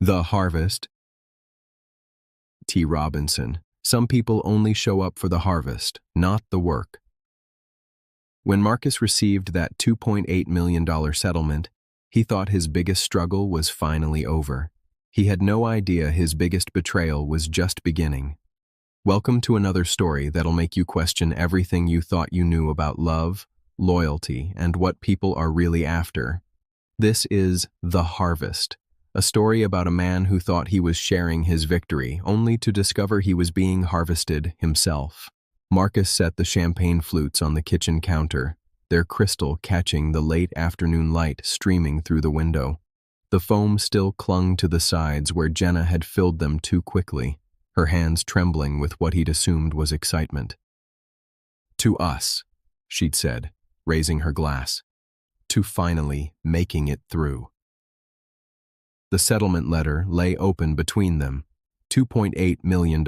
The Harvest. T. Robinson. Some people only show up for the harvest, not the work. When Marcus received that $2.8 million settlement, he thought his biggest struggle was finally over. He had no idea his biggest betrayal was just beginning. Welcome to another story that'll make you question everything you thought you knew about love, loyalty, and what people are really after. This is The Harvest, a story about a man who thought he was sharing his victory, only to discover he was being harvested himself. Marcus set the champagne flutes on the kitchen counter, their crystal catching the late afternoon light streaming through the window. The foam still clung to the sides where Jenna had filled them too quickly, her hands trembling with what he'd assumed was excitement. "To us," she'd said, raising her glass. "To finally making it through." The settlement letter lay open between them. $2.8 million.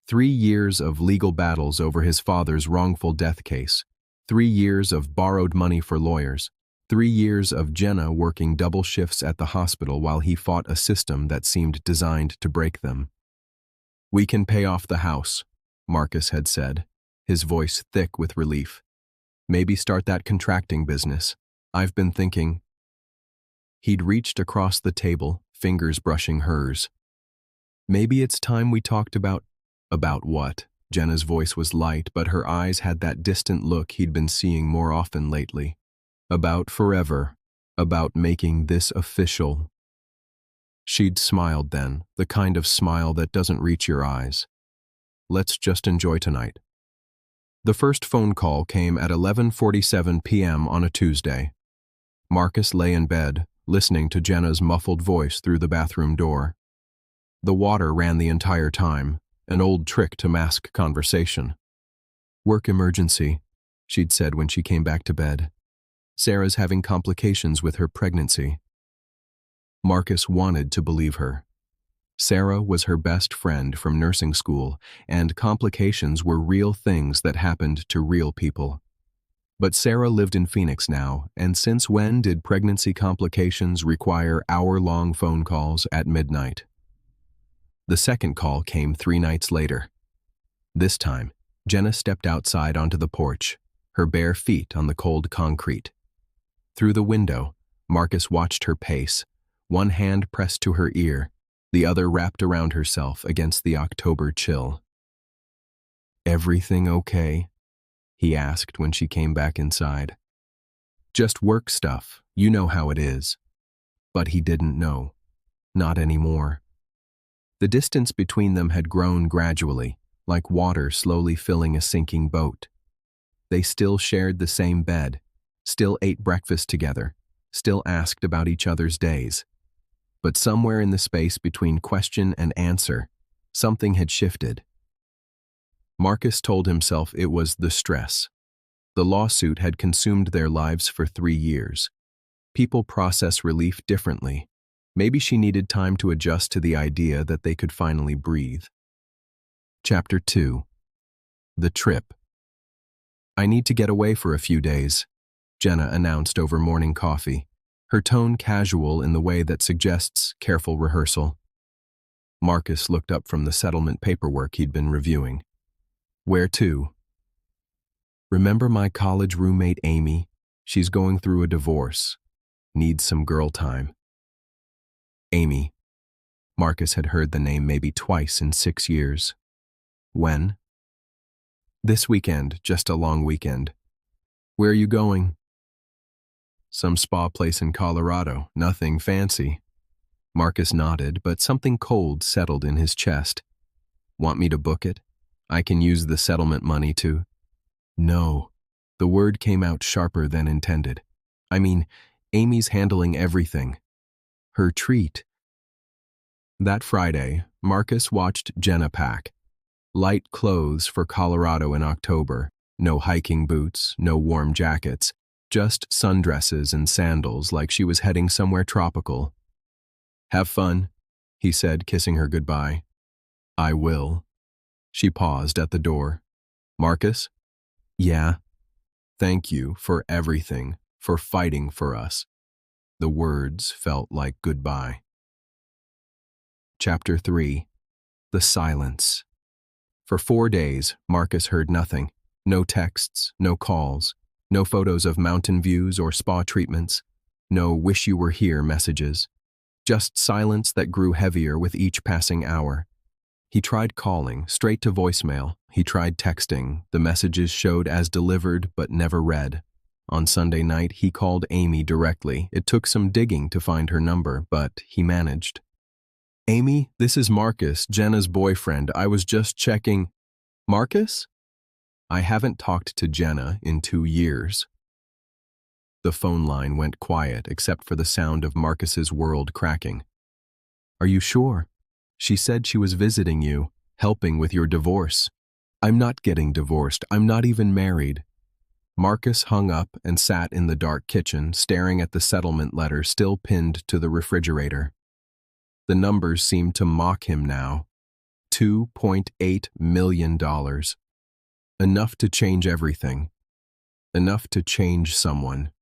3 years of legal battles over his father's wrongful death case. 3 years of borrowed money for lawyers. 3 years of Jenna working double shifts at the hospital while he fought a system that seemed designed to break them. "We can pay off the house," Marcus had said, his voice thick with relief. "Maybe start that contracting business. I've been thinking." He'd reached across the table, fingers brushing hers. "Maybe it's time we talked about..." "About what?" Jenna's voice was light, but her eyes had that distant look he'd been seeing more often lately. "About forever. About making this official." She'd smiled then, the kind of smile that doesn't reach your eyes. "Let's just enjoy tonight." The first phone call came at 11:47 p.m. on a Tuesday. Marcus lay in bed, listening to Jenna's muffled voice through the bathroom door. The water ran the entire time, an old trick to mask conversation. "Work emergency," she'd said when she came back to bed. "Sarah's having complications with her pregnancy." Marcus wanted to believe her. Sarah was her best friend from nursing school, and complications were real things that happened to real people. But Sarah lived in Phoenix now, and since when did pregnancy complications require hour-long phone calls at midnight? The second call came 3 nights later. This time, Jenna stepped outside onto the porch, her bare feet on the cold concrete. Through the window, Marcus watched her pace, one hand pressed to her ear, the other wrapped around herself against the October chill. "Everything okay?" he asked when she came back inside. "Just work stuff, you know how it is." But he didn't know. Not anymore. The distance between them had grown gradually, like water slowly filling a sinking boat. They still shared the same bed, still ate breakfast together, still asked about each other's days. But somewhere in the space between question and answer, something had shifted. Marcus told himself it was the stress. The lawsuit had consumed their lives for 3 years. People process relief differently. Maybe she needed time to adjust to the idea that they could finally breathe. Chapter 2. The Trip. "I need to get away for a few days," Jenna announced over morning coffee, her tone casual in the way that suggests careful rehearsal. Marcus looked up from the settlement paperwork he'd been reviewing. "Where to?" "Remember my college roommate Amy? She's going through a divorce. Needs some girl time." Amy. Marcus had heard the name maybe twice in 6 years. "When?" "This weekend, just a long weekend." "Where are you going?" "Some spa place in Colorado, nothing fancy." Marcus nodded, but something cold settled in his chest. "Want me to book it? I can use the settlement money to..." "No." The word came out sharper than intended. "I mean, Amy's handling everything. Her treat." That Friday, Marcus watched Jenna pack. Light clothes for Colorado in October. No hiking boots, no warm jackets. Just sundresses and sandals like she was heading somewhere tropical. "Have fun," he said, kissing her goodbye. "I will." She paused at the door. "Marcus?" "Yeah." "Thank you for everything, for fighting for us." The words felt like goodbye. Chapter 3. The Silence. For 4 days, Marcus heard nothing. No texts, no calls, no photos of mountain views or spa treatments, no wish you were here messages. Just silence that grew heavier with each passing hour. He tried calling, straight to voicemail. He tried texting. The messages showed as delivered but never read. On Sunday night, he called Amy directly. It took some digging to find her number, but he managed. "Amy, this is Marcus, Jenna's boyfriend. I was just checking." "Marcus?" "I haven't talked to Jenna in 2 years." The phone line went quiet except for the sound of Marcus's world cracking. "Are you sure? She said she was visiting you, helping with your divorce." "I'm not getting divorced. I'm not even married." Marcus hung up and sat in the dark kitchen, staring at the settlement letter still pinned to the refrigerator. The numbers seemed to mock him now. $2.8 million. Enough to change everything. Enough to change someone.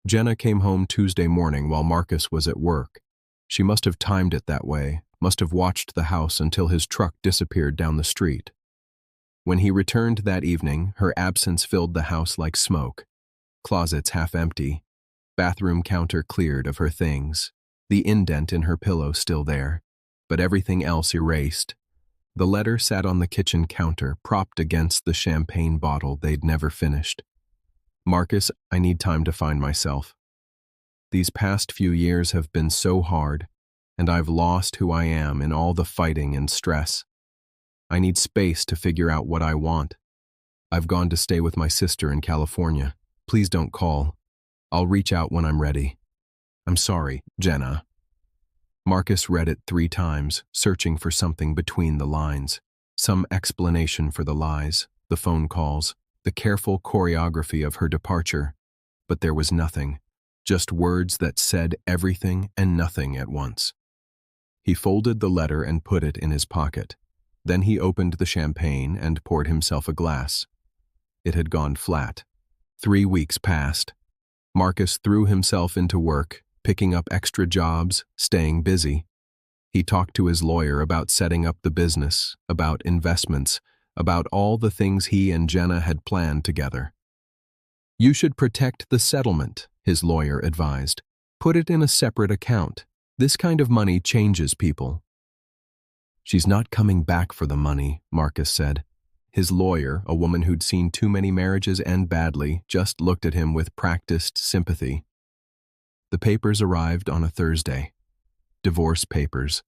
Jenna came home Tuesday morning while Marcus was at work. She must have timed it that way, must have watched the house until his truck disappeared down the street. When he returned that evening, her absence filled the house like smoke. Closets half empty. Bathroom counter cleared of her things. The indent in her pillow still there, but everything else erased. The letter sat on the kitchen counter, propped against the champagne bottle they'd never finished. "Marcus, I need time to find myself. These past few years have been so hard, and I've lost who I am in all the fighting and stress. I need space to figure out what I want. I've gone to stay with my sister in California. Please don't call. I'll reach out when I'm ready. I'm sorry, Jenna." Marcus read it 3 times, searching for something between the lines. Some explanation for the lies, the phone calls, the careful choreography of her departure. But there was nothing, just words that said everything and nothing at once. He folded the letter and put it in his pocket. Then he opened the champagne and poured himself a glass. It had gone flat. 3 weeks passed. Marcus threw himself into work, picking up extra jobs, staying busy. He talked to his lawyer about setting up the business, about investments, about all the things he and Jenna had planned together. "You should protect the settlement," his lawyer advised. "Put it in a separate account. This kind of money changes people." "She's not coming back for the money," Marcus said. His lawyer, a woman who'd seen too many marriages end badly, just looked at him with practiced sympathy. The papers arrived on a Thursday. Divorce papers.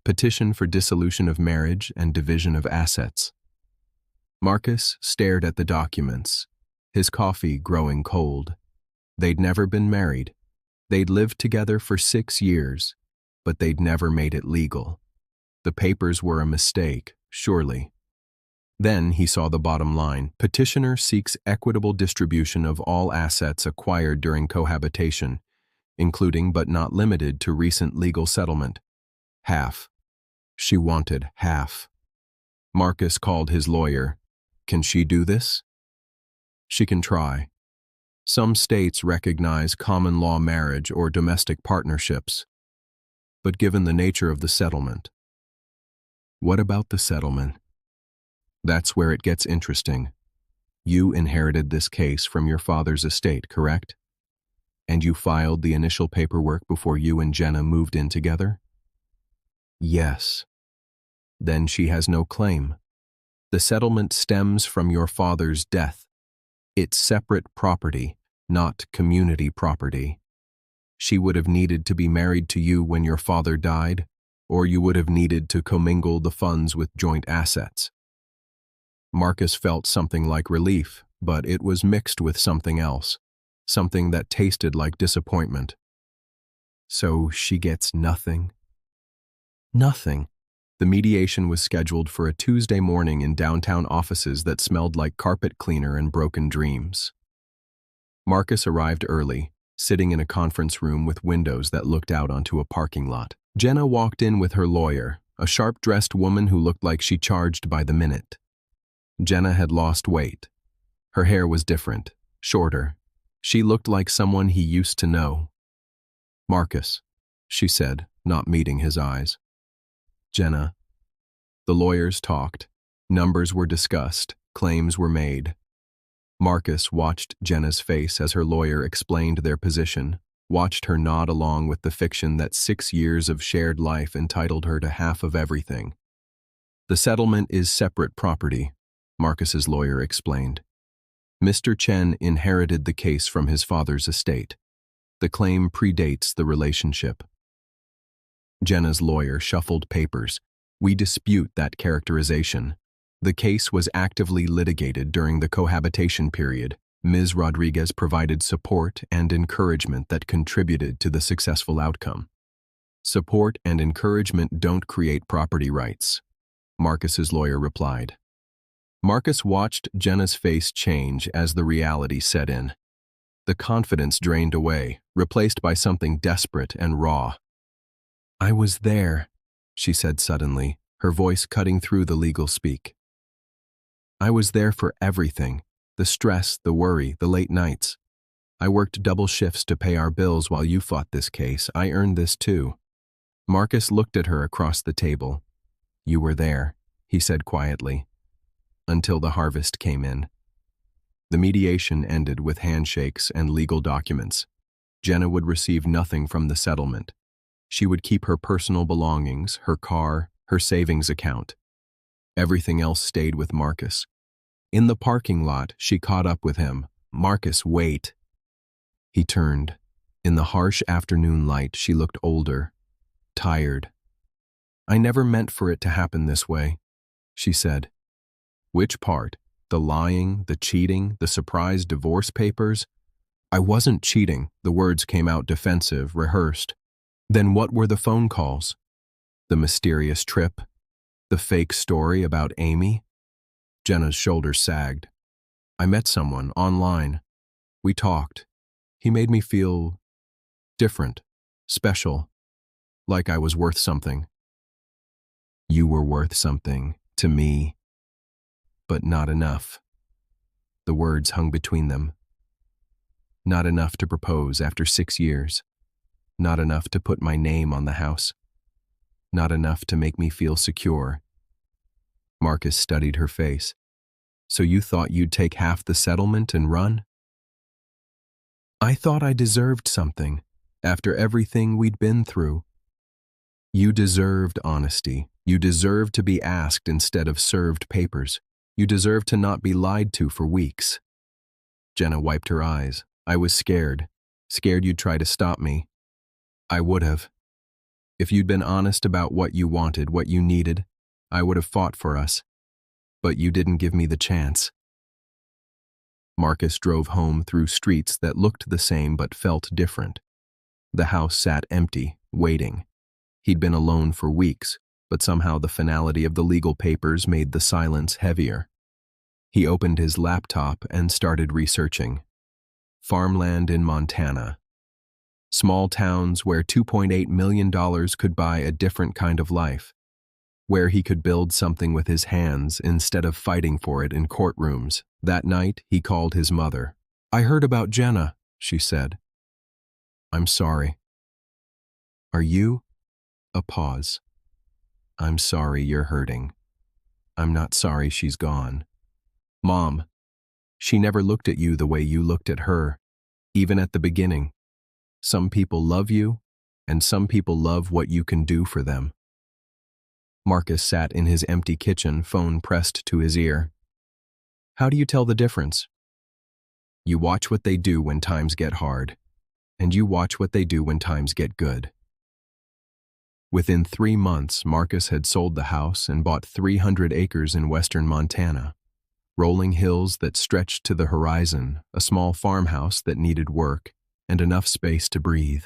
Petition for dissolution of marriage and division of assets. Marcus stared at the documents, his coffee growing cold. They'd never been married. They'd lived together for 6 years, but they'd never made it legal. The papers were a mistake, surely. Then he saw the bottom line. Petitioner seeks equitable distribution of all assets acquired during cohabitation, including but not limited to recent legal settlement. Half. She wanted half. Marcus called his lawyer. "Can she do this?" "She can try. Some states recognize common law marriage or domestic partnerships. But given the nature of the settlement..." "What about the settlement?" "That's where it gets interesting. You inherited this case from your father's estate, correct? And you filed the initial paperwork before you and Jenna moved in together?" "Yes." "Then she has no claim. The settlement stems from your father's death. It's separate property, not community property. She would have needed to be married to you when your father died, or you would have needed to commingle the funds with joint assets." Marcus felt something like relief, but it was mixed with something else, something that tasted like disappointment. "So she gets nothing?" "Nothing." The mediation was scheduled for a Tuesday morning in downtown offices that smelled like carpet cleaner and broken dreams. Marcus arrived early, sitting in a conference room with windows that looked out onto a parking lot. Jenna walked in with her lawyer, a sharp-dressed woman who looked like she charged by the minute. Jenna had lost weight. Her hair was different, shorter. She looked like someone he used to know. "Marcus," she said, not meeting his eyes. Jenna. The lawyers talked. Numbers were discussed. Claims were made. Marcus watched Jenna's face as her lawyer explained their position, watched her nod along with the fiction that 6 years of shared life entitled her to half of everything. The settlement is separate property, Marcus's lawyer explained. Mr. Chen inherited the case from his father's estate. The claim predates the relationship. Jenna's lawyer shuffled papers. We dispute that characterization. The case was actively litigated during the cohabitation period. Ms. Rodriguez provided support and encouragement that contributed to the successful outcome. Support and encouragement don't create property rights, Marcus's lawyer replied. Marcus watched Jenna's face change as the reality set in. The confidence drained away, replaced by something desperate and raw. I was there, she said suddenly, her voice cutting through the legal speak. I was there for everything, the stress, the worry, the late nights. I worked double shifts to pay our bills while you fought this case. I earned this too. Marcus looked at her across the table. You were there, he said quietly, until the harvest came in. The mediation ended with handshakes and legal documents. Jenna would receive nothing from the settlement. She would keep her personal belongings, her car, her savings account. Everything else stayed with Marcus. In the parking lot, she caught up with him. Marcus, wait. He turned. In the harsh afternoon light, she looked older, tired. I never meant for it to happen this way, she said. Which part? The lying, the cheating, the surprise divorce papers? I wasn't cheating. The words came out defensive, rehearsed. Then what were the phone calls? The mysterious trip? The fake story about Amy? Jenna's shoulders sagged. I met someone online. We talked. He made me feel different, special, like I was worth something. You were worth something to me, but not enough. The words hung between them. Not enough to propose after 6 years. Not enough to put my name on the house. Not enough to make me feel secure. Marcus studied her face. So you thought you'd take half the settlement and run? I thought I deserved something, after everything we'd been through. You deserved honesty. You deserved to be asked instead of served papers. You deserved to not be lied to for weeks. Jenna wiped her eyes. I was scared. Scared you'd try to stop me. I would have. If you'd been honest about what you wanted, what you needed, I would have fought for us. But you didn't give me the chance. Marcus drove home through streets that looked the same but felt different. The house sat empty, waiting. He'd been alone for weeks, but somehow the finality of the legal papers made the silence heavier. He opened his laptop and started researching. Farmland in Montana. Small towns where $2.8 million could buy a different kind of life. Where he could build something with his hands instead of fighting for it in courtrooms. That night, he called his mother. I heard about Jenna, she said. I'm sorry. Are you? A pause. I'm sorry you're hurting. I'm not sorry she's gone. Mom, she never looked at you the way you looked at her, even at the beginning. Some people love you, and some people love what you can do for them. Marcus sat in his empty kitchen, phone pressed to his ear. How do you tell the difference? You watch what they do when times get hard, and you watch what they do when times get good. Within 3 months, Marcus had sold the house and bought 300 acres in western Montana. Rolling hills that stretched to the horizon, a small farmhouse that needed work, and enough space to breathe.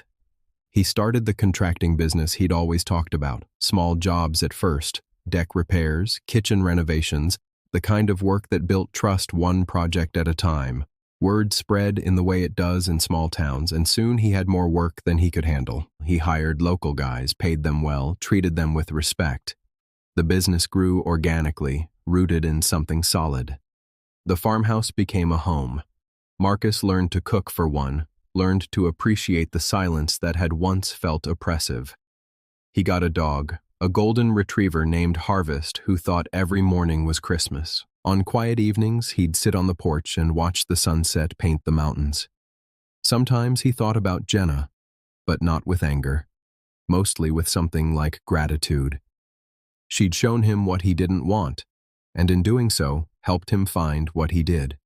He started the contracting business he'd always talked about, small jobs at first, deck repairs, kitchen renovations, the kind of work that built trust one project at a time. Word spread in the way it does in small towns, and soon he had more work than he could handle. He hired local guys, paid them well, treated them with respect. The business grew organically, rooted in something solid. The farmhouse became a home. Marcus learned to cook for one, learned to appreciate the silence that had once felt oppressive. He got a dog, a golden retriever named Harvest, who thought every morning was Christmas. On quiet evenings, he'd sit on the porch and watch the sunset paint the mountains. Sometimes he thought about Jenna, but not with anger, mostly with something like gratitude. She'd shown him what he didn't want, and in doing so, helped him find what he did.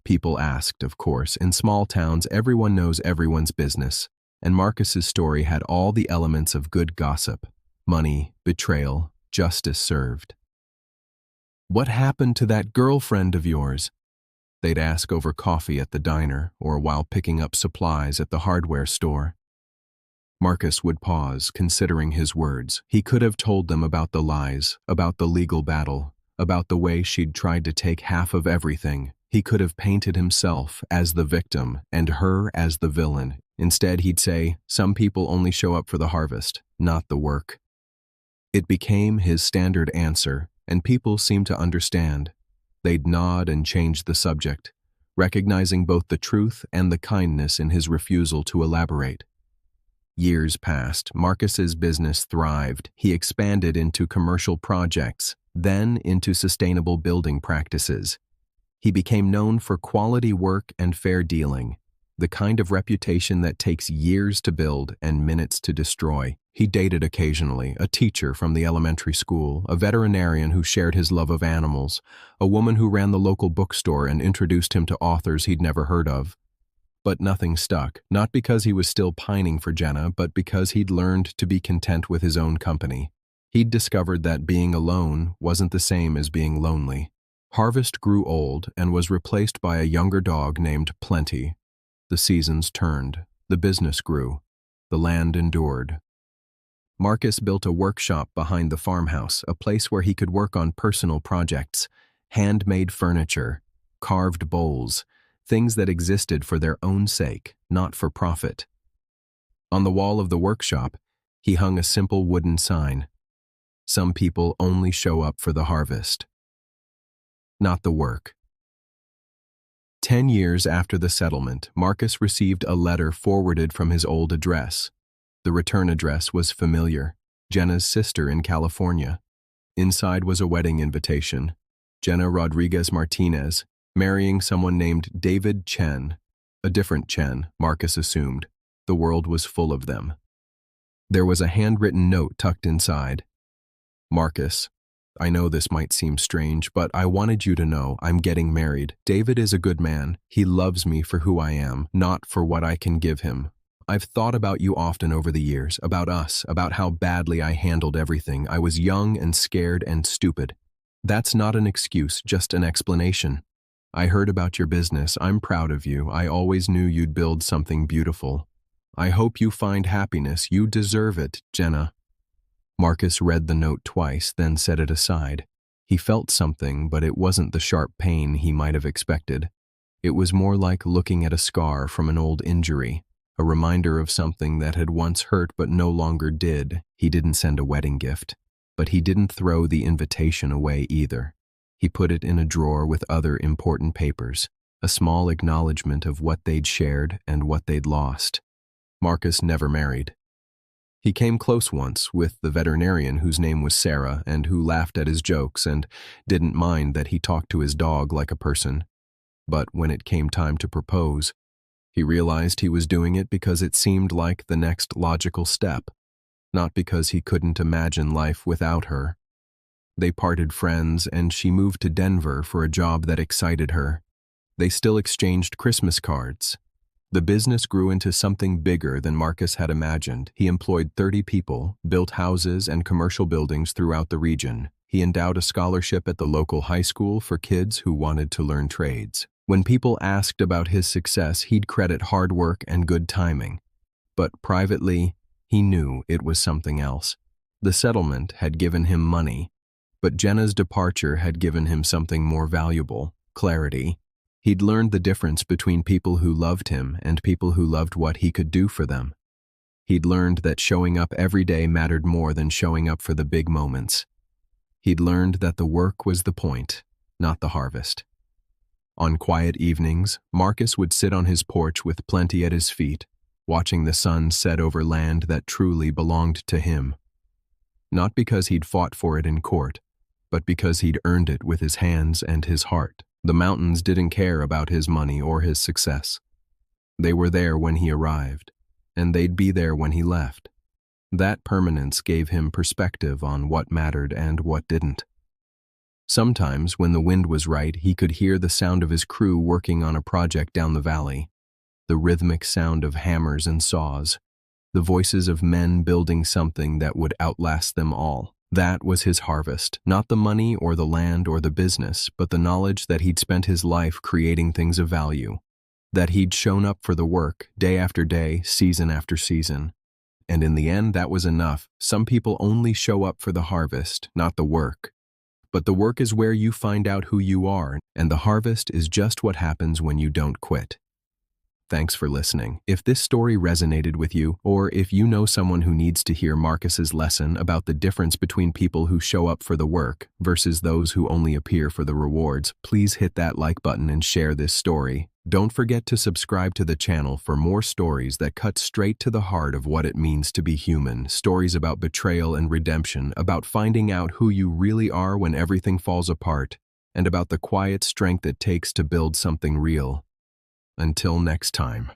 People asked, of course. In small towns, everyone knows everyone's business, and Marcus's story had all the elements of good gossip: money, betrayal, justice served. "What happened to that girlfriend of yours?" They'd ask over coffee at the diner or while picking up supplies at the hardware store. Marcus would pause, considering his words. He could have told them about the lies, about the legal battle, about the way she'd tried to take half of everything. He could have painted himself as the victim and her as the villain. Instead, he'd say, "Some people only show up for the harvest, not the work." It became his standard answer, and people seemed to understand. They'd nod and change the subject, recognizing both the truth and the kindness in his refusal to elaborate. Years passed. Marcus's business thrived. He expanded into commercial projects, then into sustainable building practices. He became known for quality work and fair dealing, the kind of reputation that takes years to build and minutes to destroy. He dated occasionally, a teacher from the elementary school, a veterinarian who shared his love of animals, a woman who ran the local bookstore and introduced him to authors he'd never heard of. But nothing stuck, not because he was still pining for Jenna, but because he'd learned to be content with his own company. He'd discovered that being alone wasn't the same as being lonely. Harvest grew old and was replaced by a younger dog named Plenty. The seasons turned, the business grew, the land endured. Marcus built a workshop behind the farmhouse, a place where he could work on personal projects, handmade furniture, carved bowls, things that existed for their own sake, not for profit. On the wall of the workshop, he hung a simple wooden sign: "Some people only show up for the harvest, not the work." 10 years after the settlement, Marcus received a letter forwarded from his old address. The return address was familiar: Jenna's sister in California. Inside was a wedding invitation: Jenna Rodriguez Martinez, marrying someone named David Chen. A different Chen, Marcus assumed. The world was full of them. There was a handwritten note tucked inside. "Marcus, I know this might seem strange, but I wanted you to know I'm getting married. David is a good man. He loves me for who I am, not for what I can give him. I've thought about you often over the years, about us, about how badly I handled everything. I was young and scared and stupid. That's not an excuse, just an explanation. I heard about your business. I'm proud of you. I always knew you'd build something beautiful. I hope you find happiness. You deserve it, Jenna." Marcus read the note twice, then set it aside. He felt something, but it wasn't the sharp pain he might have expected. It was more like looking at a scar from an old injury, a reminder of something that had once hurt but no longer did. He didn't send a wedding gift, but he didn't throw the invitation away either. He put it in a drawer with other important papers, a small acknowledgement of what they'd shared and what they'd lost. Marcus never married. He came close once with the veterinarian whose name was Sarah and who laughed at his jokes and didn't mind that he talked to his dog like a person. But when it came time to propose, he realized he was doing it because it seemed like the next logical step, not because he couldn't imagine life without her. They parted friends, and she moved to Denver for a job that excited her. They still exchanged Christmas cards. The business grew into something bigger than Marcus had imagined. He employed 30 people, built houses and commercial buildings throughout the region. He endowed a scholarship at the local high school for kids who wanted to learn trades. When people asked about his success, he'd credit hard work and good timing. But privately, he knew it was something else. The settlement had given him money, but Jenna's departure had given him something more valuable: clarity. He'd learned the difference between people who loved him and people who loved what he could do for them. He'd learned that showing up every day mattered more than showing up for the big moments. He'd learned that the work was the point, not the harvest. On quiet evenings, Marcus would sit on his porch with Plenty at his feet, watching the sun set over land that truly belonged to him. not because he'd fought for it in court, but because he'd earned it with his hands and his heart. The mountains didn't care about his money or his success. They were there when he arrived, and they'd be there when he left. That permanence gave him perspective on what mattered and what didn't. Sometimes, when the wind was right, he could hear the sound of his crew working on a project down the valley, the rhythmic sound of hammers and saws, the voices of men building something that would outlast them all. That was his harvest, not the money or the land or the business, but the knowledge that he'd spent his life creating things of value, that he'd shown up for the work day after day, season after season. And in the end, that was enough. Some people only show up for the harvest, not the work. But the work is where you find out who you are, and the harvest is just what happens when you don't quit. Thanks for listening. If this story resonated with you, or if you know someone who needs to hear Marcus's lesson about the difference between people who show up for the work versus those who only appear for the rewards, please hit that like button and share this story. Don't forget to subscribe to the channel for more stories that cut straight to the heart of what it means to be human, stories about betrayal and redemption, about finding out who you really are when everything falls apart, and about the quiet strength it takes to build something real. Until next time.